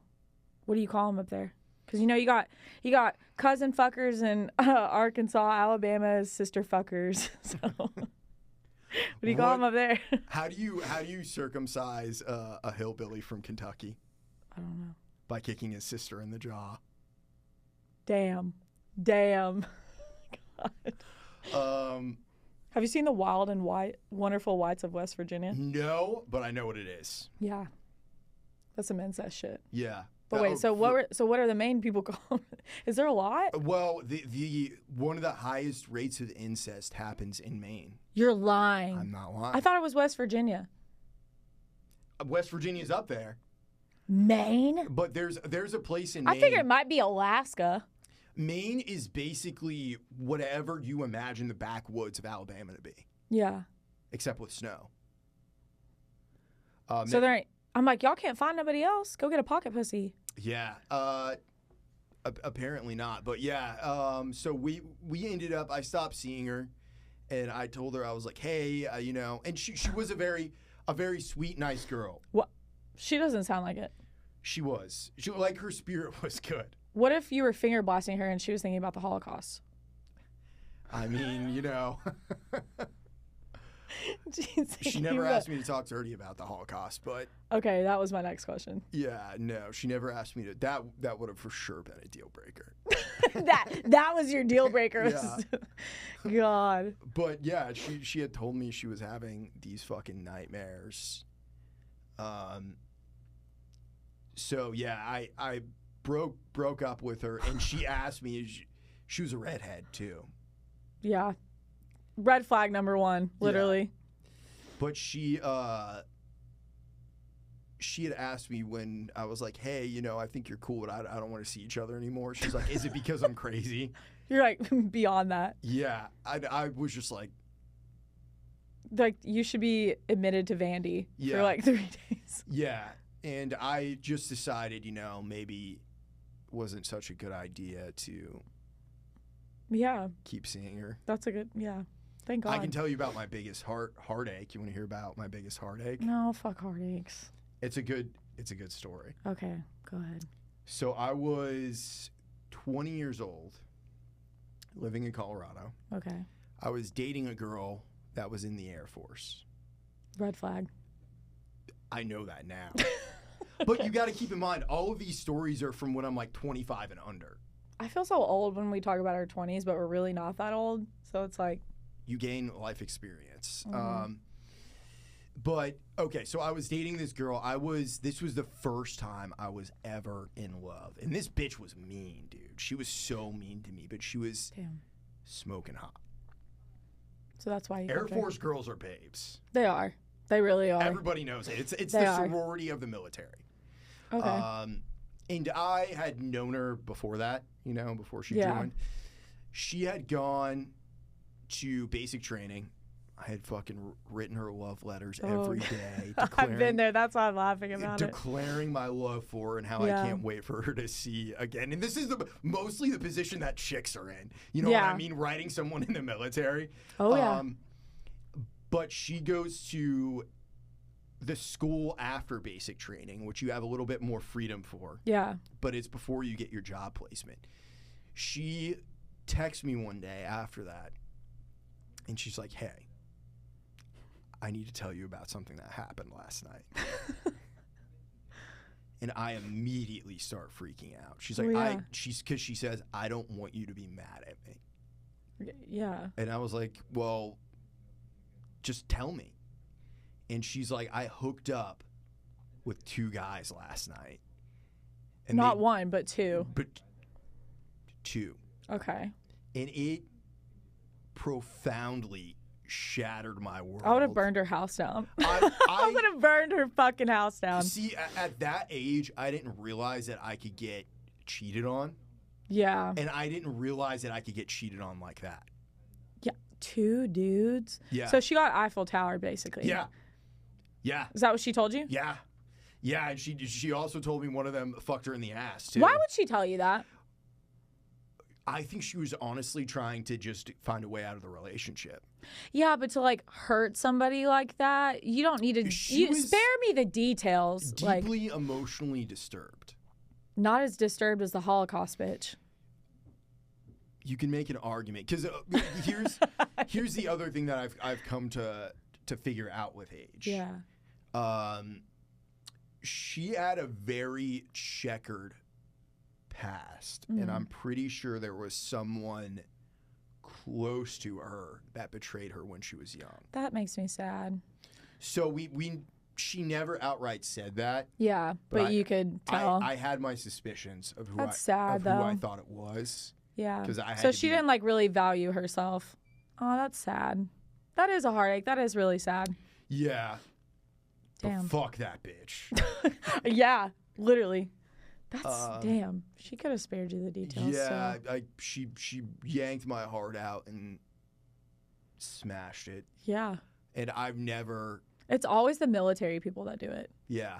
What do you call them up there? Because, you know, you got cousin fuckers in Arkansas, Alabama is sister fuckers. So, what do you call them up there? How do you circumcise a hillbilly from Kentucky? I don't know. By kicking his sister in the jaw. Damn. God. Have you seen the Wild and Wonderful Whites of West Virginia? No, but I know what it is. Yeah. That's some incest shit. Yeah. But wait, so what are the main people called? Is there a lot? Well, the one of the highest rates of incest happens in Maine. You're lying. I'm not lying. I thought it was West Virginia. West Virginia's up there, Maine? but there's a place in Maine. I figured it might be Alaska. Maine is basically whatever you imagine the backwoods of Alabama to be, Yeah. except with snow. So there ain't. I'm like, y'all can't find nobody else. Go get a pocket pussy. Yeah. Apparently not. But yeah. So we ended up. I stopped seeing her, and I told her, I was like, hey, you know, and she was a very sweet, nice girl. What? She doesn't sound like it. She was. Like, her spirit was good. What if you were finger blasting her and she was thinking about the Holocaust? I mean, you know. She never Jeez, asked me to talk dirty about the Holocaust, but Okay, that was my next question. yeah, no, she never asked me to. That would have for sure been a deal breaker. that was your deal breaker. God. But yeah, she had told me she was having these fucking nightmares. So yeah, I broke up with her, and she asked me. She was a redhead too. Yeah. Red flag number 1, literally. Yeah. But she had asked me when I was like, hey, you know, I think you're cool, but I don't want to see each other anymore. She's like, is it because I'm crazy? You're like, beyond that. Yeah. I was just like you should be admitted to Vandy Yeah. for like 3 days. Yeah. And I just decided, you know, maybe it wasn't such a good idea to Yeah. keep seeing her. That's a good, yeah. Thank God. I can tell you about my biggest heartache. You want to hear about my biggest heartache? No, fuck heartaches. It's a good story. Okay, go ahead. So I was 20 years old, living in Colorado. Okay. I was dating a girl that was in the Air Force. Red flag. I know that now. But you got to keep in mind, all of these stories are from when I'm like 25 and under. I feel so old when we talk about our 20s, but we're really not that old. So it's like. You gain life experience. But, okay, so I was dating this girl. This was the first time I was ever in love. And this bitch was mean, dude. She was so mean to me, but she was smoking hot. So that's why you Air Force girls are babes. They are. They really are. Everybody knows it. It's the sorority of the military. Okay. And I had known her before that, before she joined. She had gone to basic training. I had fucking written her love letters every day. I've been there. That's why I'm laughing about declaring my love for her and how I can't wait for her to see again. And this is mostly the position that chicks are in. You know what I mean? Writing someone in the military. Oh, yeah. But she goes to the school after basic training, which you have a little bit more freedom for. Yeah. But it's before you get your job placement. She texts me one day after that, and she's like, hey, I need to tell you about something that happened last night. And I immediately start freaking out. She's like, because she says, I don't want you to be mad at me. Yeah. And I was like, well, just tell me. And she's like, I hooked up with 2 guys last night. And Not one, but 2. But 2. Okay. And it profoundly shattered my world. I would have burned her house down. I would have burned her fucking house down. See, at that age, I didn't realize that I could get cheated on. Yeah. And I didn't realize that I could get cheated on like that. Yeah. 2 dudes? Yeah. So she got Eiffel Tower, basically. Yeah. Yeah. Is that what she told you? Yeah. Yeah, and she also told me one of them fucked her in the ass, too. Why would she tell you that? I think she was honestly trying to just find a way out of the relationship. Yeah, but to hurt somebody like that, you don't need to. Spare me the details. Deeply emotionally disturbed. Not as disturbed as the Holocaust bitch. You can make an argument because here's the other thing that I've come to figure out with age. Yeah. She had a very checkered past, and I'm pretty sure there was someone close to her that betrayed her when she was young. That makes me sad. So she never outright said that. Yeah, but you could tell. I had my suspicions of who who I thought it was. Yeah. So she didn't really value herself. Oh, that's sad. That is a heartache. That is really sad. Yeah. Damn. But fuck that bitch. Yeah, literally. That's damn. She could have spared you the details. Yeah, so. She yanked my heart out and smashed it. Yeah. And I've never. It's always the military people that do it. Yeah.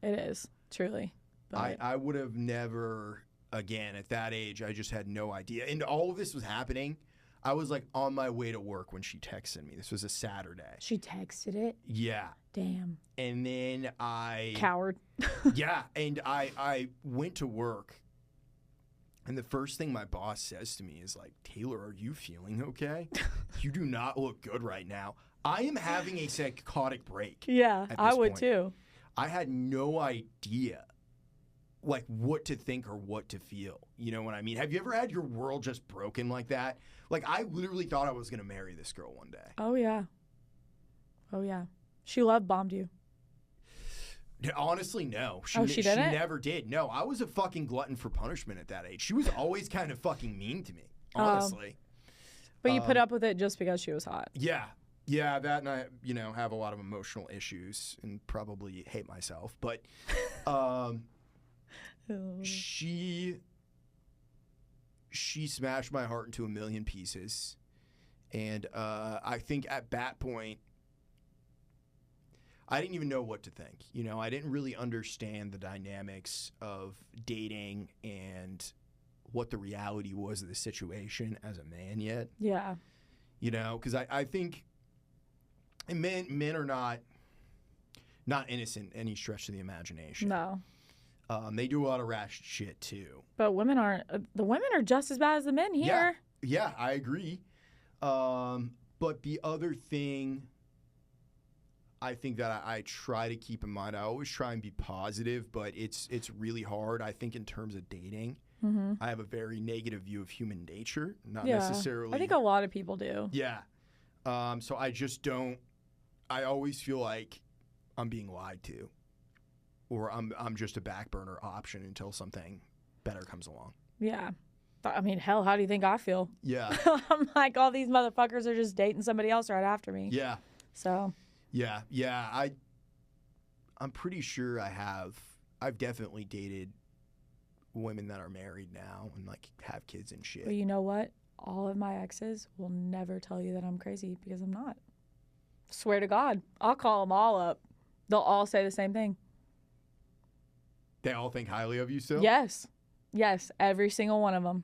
It is, truly. But I would have never, again, at that age, I just had no idea. And all of this was happening. I was on my way to work when she texted me. This was a Saturday. She texted it? Yeah. Damn. And then Coward. Yeah. And I went to work. And the first thing my boss says to me is Taylor, are you feeling okay? You do not look good right now. I am having a psychotic break. Yeah, I would too. I had no idea what to think or what to feel. You know what I mean? Have you ever had your world just broken like that? I literally thought I was going to marry this girl one day. Oh, yeah. Oh, yeah. She love bombed you. Honestly, no. She didn't? She never did. No, I was a fucking glutton for punishment at that age. She was always kind of fucking mean to me, honestly. But you put up with it just because she was hot. Yeah. Yeah, that and I, have a lot of emotional issues and probably hate myself. But she smashed my heart into a million pieces. And I think at that point, I didn't even know what to think. I didn't really understand the dynamics of dating and what the reality was of the situation as a man yet. Yeah. Because I think men are not innocent any stretch of the imagination. No. They do a lot of rash shit too. But women aren't. The women are just as bad as the men here. Yeah, I agree. But the other thing I think that I try to keep in mind, I always try and be positive, but it's really hard. I think in terms of dating, I have a very negative view of human nature, not necessarily. I think a lot of people do. Yeah. So I just don't. I always feel like I'm being lied to, or I'm just a back burner option until something better comes along. Yeah. I mean, hell, how do you think I feel? Yeah. I'm like, all these motherfuckers are just dating somebody else right after me. Yeah. So. Yeah. I'm pretty sure I've definitely dated women that are married now and like have kids and shit. But you know what? All of my exes will never tell you that I'm crazy because I'm not. Swear to God. I'll call them all up. They'll all say the same thing. They all think highly of you still? Yes. Yes. Every single one of them.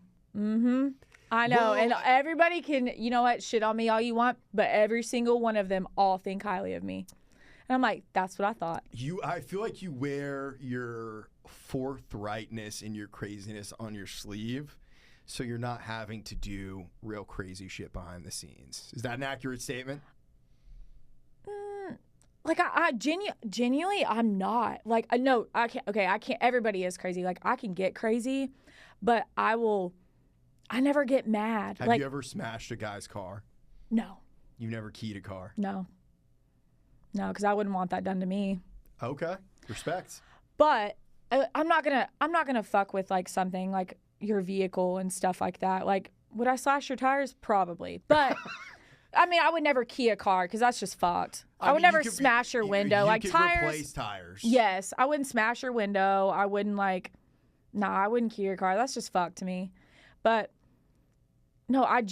I know. And everybody can, you know what, shit on me all you want, but every single one of them all think highly of me. And I'm like, that's what I thought. I feel like you wear your forthrightness and your craziness on your sleeve, so you're not having to do real crazy shit behind the scenes. Is that an accurate statement? Like, I genuinely, I'm not. Like, no, I can't. Okay, I can't. Everybody is crazy. Like, I can get crazy, but I never get mad. Have you ever smashed a guy's car? No. You never keyed a car? No. No, because I wouldn't want that done to me. Okay. Respect. But I'm not gonna fuck with like something like your vehicle and stuff like that. Like, would I slash your tires? Probably. But I mean, I would never key a car because that's just fucked. I would never smash your window. Like tires. Replace tires. Yes, I wouldn't smash your window. I wouldn't I wouldn't key your car. That's just fucked to me. But no, I'm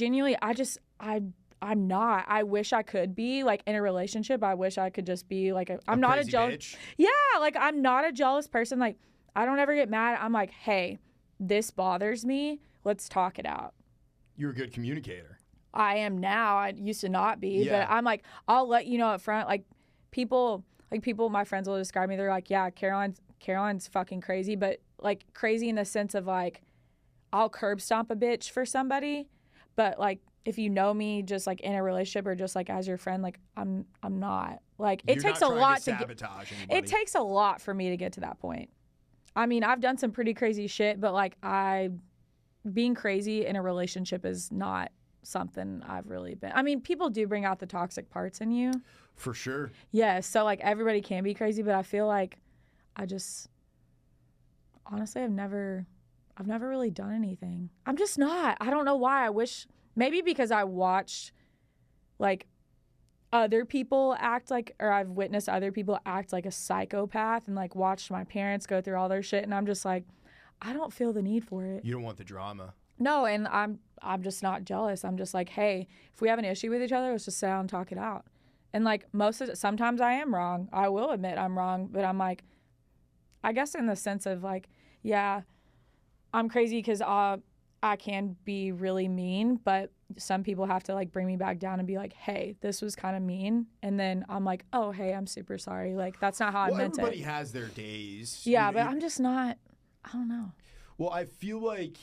not. I wish I could be like in a relationship. I wish I could just be like I'm not a jealous. Bitch. Yeah, like I'm not a jealous person. Like I don't ever get mad. I'm like, hey, this bothers me. Let's talk it out. You're a good communicator. I am now. I used to not be, Yeah. but I'm like, I'll let you know up front. Like people, my friends will describe me. They're like, yeah, Caroline's fucking crazy, but like crazy in the sense of like, I'll curb stomp a bitch for somebody, but like if you know me just like in a relationship or just like as your friend, like I'm not. Like it takes a lot to sabotage anybody. It takes a lot for me to get to that point. I mean, I've done some pretty crazy shit, but like being crazy in a relationship is not something I've really been. I mean, people do bring out the toxic parts in you. For sure. Yeah, so like everybody can be crazy, but I feel like honestly, I've never really done anything. I'm just not. I don't know why. I wish, maybe because I watched like other people act like, or I've witnessed other people act like a psychopath and like watched my parents go through all their shit, and I'm just like, I don't feel the need for it. You don't want the drama. No, and I'm just not jealous. I'm just like, hey, if we have an issue with each other, let's just sit down and talk it out. And like sometimes I am wrong. I will admit I'm wrong, but I'm like, I guess in the sense of like, yeah, I'm crazy because I can be really mean, but some people have to like bring me back down and be like, hey, this was kind of mean. And then I'm like, oh, hey, I'm super sorry. Like, that's not how I meant it. Everybody has their days. Yeah, but I'm just not, I don't know. Well, I feel like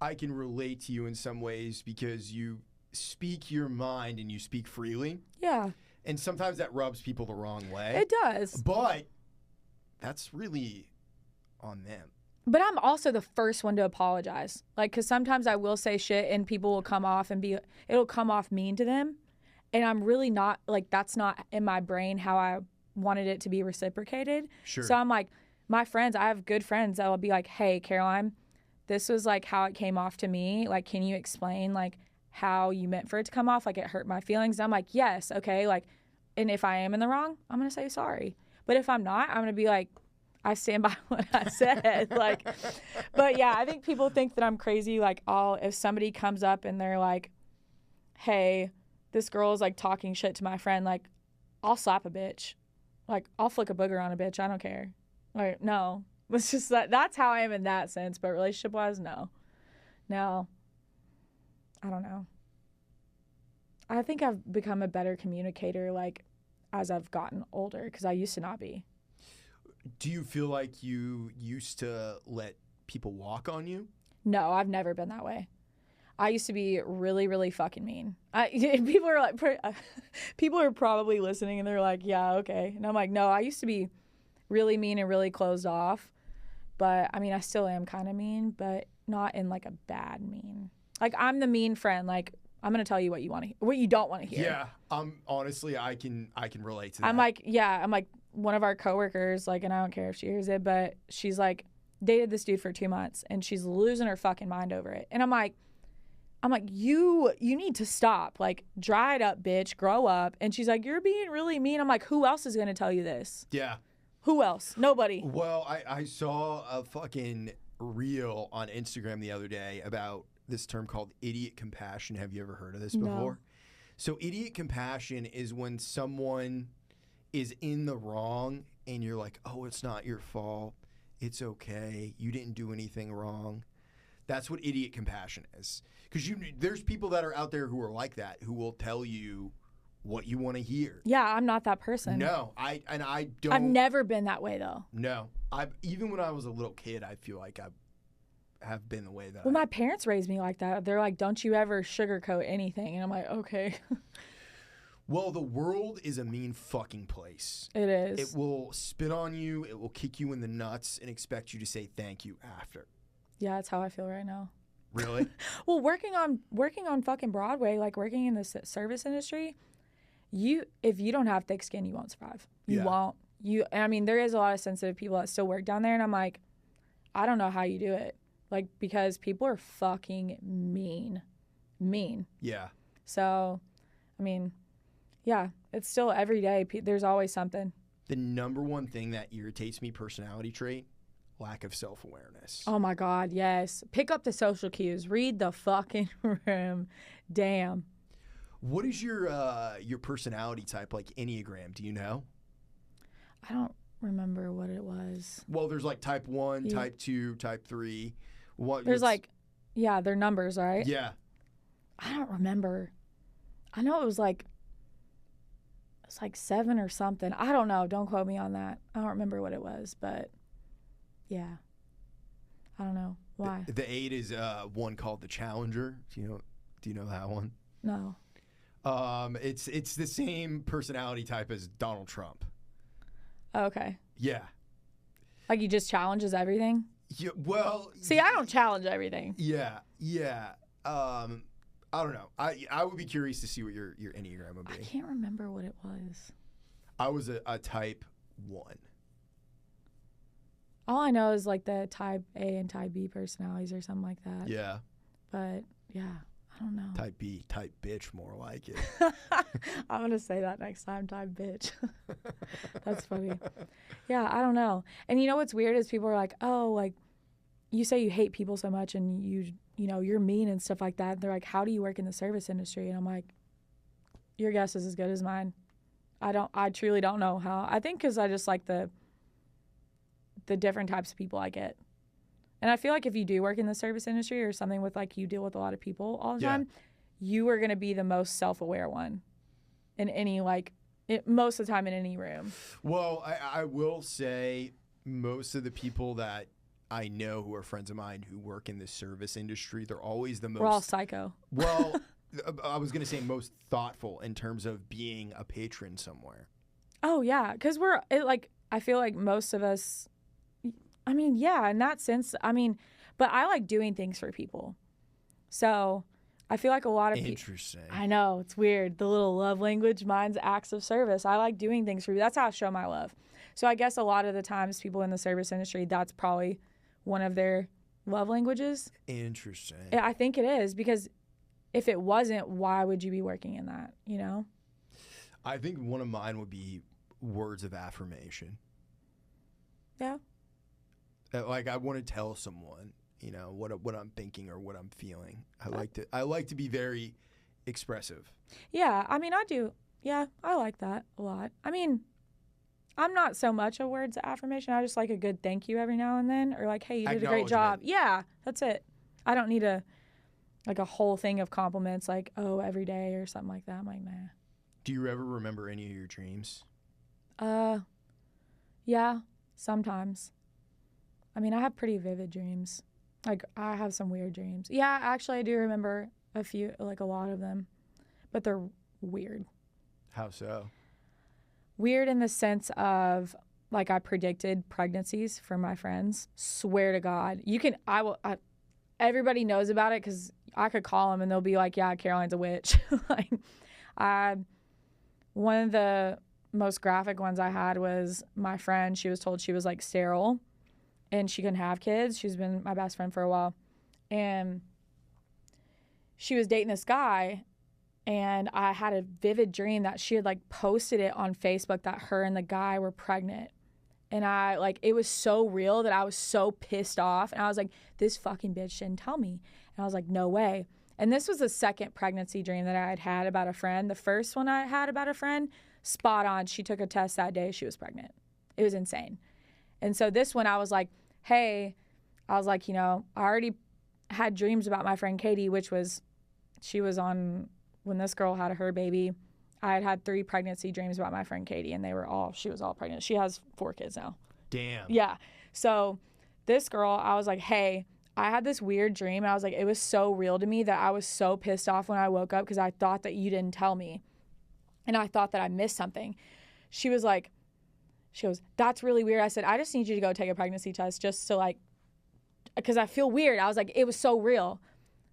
I can relate to you in some ways because you speak your mind and you speak freely. Yeah. And sometimes that rubs people the wrong way. It does. But that's really on them. But I'm also the first one to apologize. Like, because sometimes I will say shit and people will come off and it'll come off mean to them. And I'm really not, like, that's not in my brain how I wanted it to be reciprocated. Sure. So I'm like, my friends, I have good friends that will be like, hey, Caroline, this was like how it came off to me. Like, can you explain like how you meant for it to come off? Like, it hurt my feelings. And I'm like, yes, okay. Like, and if I am in the wrong, I'm going to say sorry. But if I'm not, I'm going to be like, I stand by what I said. Like, but yeah, I think people think that I'm crazy. Like, if somebody comes up and they're like, hey, this girl is like talking shit to my friend, like, I'll slap a bitch. Like, I'll flick a booger on a bitch. I don't care. Like, no. It's just that's how I am in that sense. But relationship wise, no. No. I don't know. I think I've become a better communicator, like, as I've gotten older, because I used to not be. Do you feel like you used to let people walk on you? No, I've never been that way. I used to be really, really fucking mean. People are like, people are probably listening and they're like, yeah, okay. And I'm like, no, I used to be really mean and really closed off. But I mean, I still am kind of mean, but not in like a bad mean. Like I'm the mean friend. Like I'm gonna tell you what you don't want to hear. Yeah, honestly, I can relate to that. I'm like one of our coworkers, like, and I don't care if she hears it, but she's like dated this dude for 2 months and she's losing her fucking mind over it. And I'm like, you need to stop. Like, dry it up, bitch. Grow up. And she's like, you're being really mean. I'm like, who else is gonna tell you this? Yeah. Who else? Nobody. Well, I saw a fucking reel on Instagram the other day about this term called idiot compassion. Have you ever heard of this before? So idiot compassion is when someone is in the wrong and you're like, oh, it's not your fault. It's okay. You didn't do anything wrong. That's what idiot compassion is. Because there's people that are out there who are like that, who will tell you what you want to hear. Yeah, I'm not that person. No, I don't. I've never been that way though. No, even when I was a little kid, I feel like I have been the way that. Well, my parents raised me like that. They're like, don't you ever sugarcoat anything, and I'm like, okay. Well, the world is a mean fucking place. It is. It will spit on you. It will kick you in the nuts and expect you to say thank you after. Yeah, that's how I feel right now. Really? Well, working on fucking Broadway, like working in the service industry, if you don't have thick skin, you won't survive. You won't. I mean, there is a lot of sensitive people that still work down there, and I'm like, I don't know how you do it. Like, because people are fucking mean. Yeah. So, I mean, yeah, it's still every day. There's always something. The number one thing that irritates me, personality trait, lack of self-awareness. Oh my God, yes. Pick up the social cues. Read the fucking room. Damn. What is your personality type, like Enneagram? Do you know? I don't remember what it was. Well, there's like type 1, type 2, type 3. They're numbers, right? Yeah. I don't remember. I know it's like 7 or something. I don't know. Don't quote me on that. I don't remember what it was, but yeah. I don't know. Why? The 8 is one called the Challenger. Do you know that one? No. It's the same personality type as Donald Trump. Oh, okay. Yeah. Like he just challenges everything? Yeah, well, see, I don't challenge everything. Yeah. I don't know. I would be curious to see what your Enneagram would be. I can't remember what it was. I was a type 1. All I know is like the type A and type B personalities or something like that. Yeah. But yeah, I don't know. Type B, type bitch, more like it. I'm going to say that next time, type bitch. That's funny. Yeah, I don't know. And you know what's weird is people are like, oh, like you say you hate people so much and you're mean and stuff like that. They're like, how do you work in the service industry? And I'm like, your guess is as good as mine. I truly don't know how. I think because I just like the different types of people I get. And I feel like if you do work in the service industry or something with like you deal with a lot of people all the time, you are going to be the most self-aware one in any most of the time in any room. Well, I will say most of the people that I know who are friends of mine who work in the service industry, they're always the most... We're all psycho. Well, I was going to say most thoughtful in terms of being a patron somewhere. Oh, yeah. Because I feel like most of us... I mean, yeah, in that sense. I mean, but I like doing things for people. So I feel like a lot of people... Interesting. I know. It's weird. The little love language, mine's acts of service. I like doing things for you. That's how I show my love. So I guess a lot of the times people in the service industry, that's probably one of their love languages. Interesting. I think it is, because if it wasn't, why would you be working in that, you know? I think one of mine would be words of affirmation. Yeah. Like I want to tell someone, what I'm thinking or what I'm feeling. I like to be very expressive. Yeah, I mean, I do. Yeah, I like that a lot. I mean, I'm not so much a words of affirmation. I just like a good thank you every now and then, or like, hey, you did a great job. Yeah, that's it. I don't need a whole thing of compliments, like, oh, every day or something like that. I'm like, nah. Do you ever remember any of your dreams? Yeah. Sometimes. I mean, I have pretty vivid dreams. Like, I have some weird dreams. Yeah, actually, I do remember a few, like a lot of them, but they're weird. How so? Weird in the sense of, like, I predicted pregnancies for my friends. Swear to God. Everybody knows about it because I could call them and they'll be like, yeah, Caroline's a witch. Like, one of the most graphic ones I had was my friend. She was told she was like sterile and she couldn't have kids. She's been my best friend for a while. And she was dating this guy, and I had a vivid dream that she had like posted it on Facebook that her and the guy were pregnant. And it was so real that I was so pissed off. And I was like, this fucking bitch didn't tell me. And I was like, no way. And this was the second pregnancy dream that I had about a friend. The first one I had about a friend, spot on. She took a test that day. She was pregnant. It was insane. And so this one, I was like, hey, I already had dreams about my friend Katie, she was on when this girl had her baby. I had 3 pregnancy dreams about my friend Katie, and she was all pregnant. She has 4 kids now. Damn. Yeah. So this girl, I was like, hey, I had this weird dream. And I was like, it was so real to me that I was so pissed off when I woke up because I thought that you didn't tell me. And I thought that I missed something. She goes, that's really weird. I said, I just need you to go take a pregnancy test just to because I feel weird. I was like, it was so real.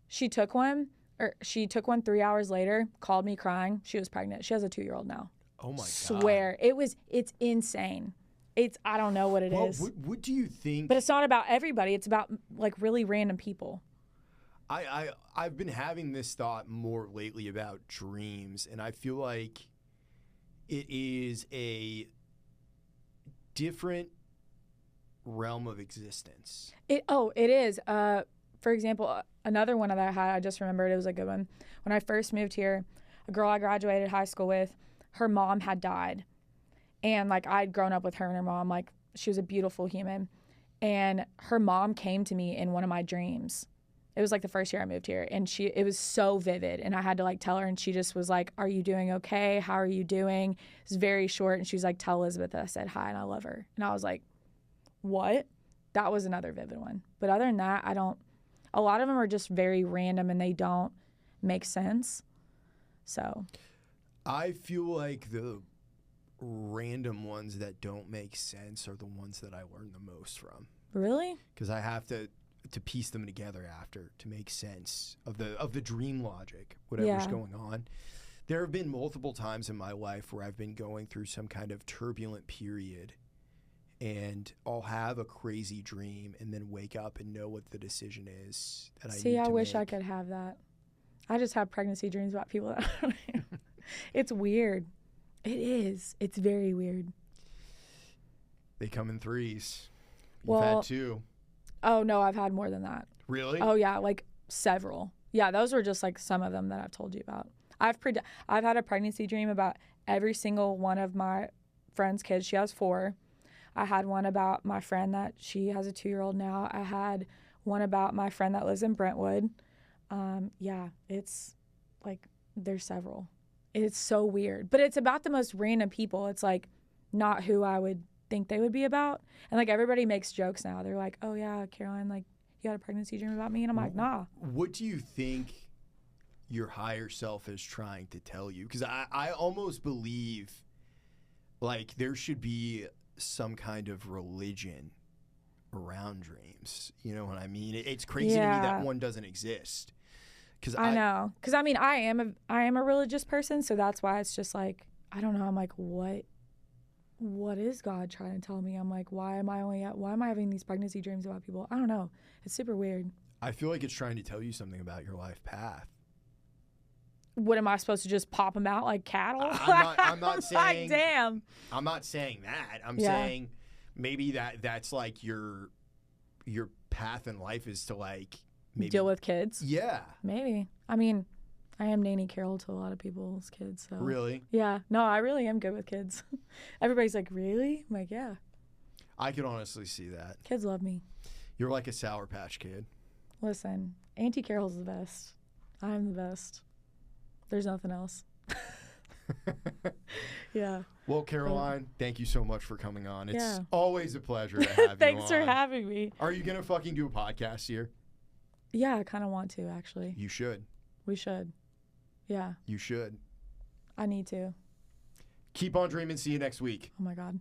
She took one 3 hours later, called me crying. She was pregnant. She has a 2-year-old now. Oh my God. Swear. It's insane. I don't know what it is. What do you think? But it's not about everybody. It's about like really random people. I've been having this thought more lately about dreams, and I feel like it is a different realm of existence. It is. For example, another one that I had, I just remembered, it was a good one. When I first moved here, a girl I graduated high school with, her mom had died. And like I'd grown up with her and her mom, like she was a beautiful human. And her mom came to me in one of my dreams. It was like the first year I moved here, and it was so vivid, and I had to like tell her, and she just was like, are you doing okay? How are you doing? It was very short, and she was like, tell Elizabeth that I said hi and I love her. And I was like, what? That was another vivid one. But other than that, a lot of them are just very random and they don't make sense. So I feel like the random ones that don't make sense are the ones that I learn the most from. Really? Because I have to piece them together after to make sense of the dream logic, whatever's going on. There have been multiple times in my life where I've been going through some kind of turbulent period, and I'll have a crazy dream and then wake up and know what the decision is that I need to make. See, I wish I could have that. I just have pregnancy dreams about people that it's weird. It is. It's very weird. They come in threes. Well, You've had 2. Oh, no, I've had more than that. Really? Oh, yeah, like several. Yeah, those were just like some of them that I've told you about. I've had a pregnancy dream about every single one of my friend's kids. She has 4. I had one about my friend that she has a 2-year-old now. I had one about my friend that lives in Brentwood. Yeah, it's like there's several. It's so weird. But it's about the most random people. It's like not who I would think they would be about. And like everybody makes jokes now. They're like, oh yeah, Caroline, like you had a pregnancy dream about me? And I'm like, nah. What do you think your higher self is trying to tell you? Because I almost believe like there should be some kind of religion around dreams. You know what I mean? It's crazy to me that one doesn't exist. Cause I know. Because I mean, I am a religious person, so that's why it's just like, I don't know. I'm like, what is God trying to tell me? I'm like, why am I having these pregnancy dreams about people? I don't know. It's super weird. I feel like it's trying to tell you something about your life path. What am I supposed to just pop them out like cattle? I'm not saying. Like, damn. I'm not saying that. I'm saying maybe that's like your path in life is to like maybe deal with kids. Yeah. Maybe. I mean, I am Nanny Carol to a lot of people's kids. So. Really? Yeah. No, I really am good with kids. Everybody's like, really? I'm like, yeah. I can honestly see that. Kids love me. You're like a Sour Patch Kid. Listen, Auntie Carol's the best. I'm the best. There's nothing else. Yeah. Well, Caroline, thank you so much for coming on. It's Yeah. always a pleasure to have you Thanks for on. having me. Are you going to fucking do a podcast here? Yeah, I kind of want to, actually. You should. We should. Yeah, You should. I need to. Keep on dreaming. See you next week. Oh, my God.